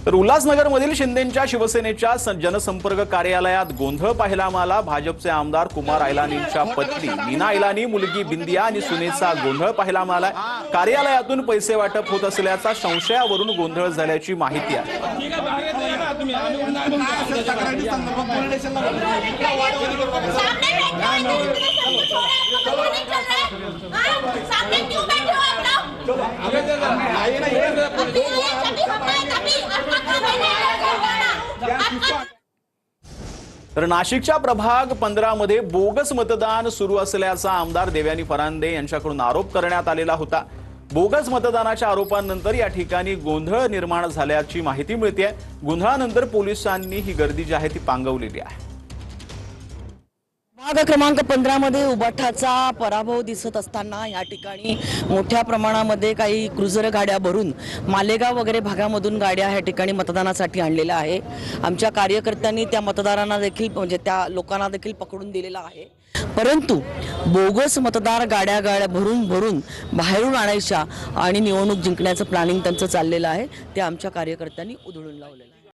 तर उल्हासनगरमधील शिंदेंच्या शिवसेनेच्या जनसंपर्क कार्यालयात गोंधळ पाहायला मिळाला। भाजपचे आमदार कुमार आयलानींच्या पत्नी मीना आयलानी, मुलगी बिंदिया आणि सुनेचा गोंधळ पाहायला मिळाला। कार्यालयातून पैसे वाटप होत असल्याचा संशयावरून गोंधळ झाल्याची माहिती आहे। तर नाशिकच्या प्रभाग 15 मध्ये बोगस मतदान सुरू असल्याचा आमदार देवयानी फरांदे यांच्याकडून आरोप करण्यात आलेला होता। बोगस मतदानाच्या आरोपांनंतर या ठिकाणी गोंधळ निर्माण झाल्याची माहिती मिळते। गोंधळानंतर पोलिसांनी ही गर्दी जी आहे ती पांगवलेली आहे। भाग क्रमांक 15 मध्ये उबाठाचा पराभव दिसत असताना या ठिकाणी मोठ्या प्रमाणामध्ये काही क्रुझर गाड्या भरून मालेगाव वगैरे भागामधून गाड्या या ठिकाणी मतदानासाठी आणलेल्या आहे। आमच्या कार्यकर्त्यांनी त्या मतदारांना देखील म्हणजे त्या लोकांना देखील पकडून दिलेला आहे, परंतु बोगस मतदार गाड्या भरून बाहेरून आणायच्या आणि निवडणूक जिंकण्याचं प्लॅनिंग त्यांचं चाललेलं आहे। ते आमच्या कार्यकर्त्यांनी उधळून लावलेलं आहे।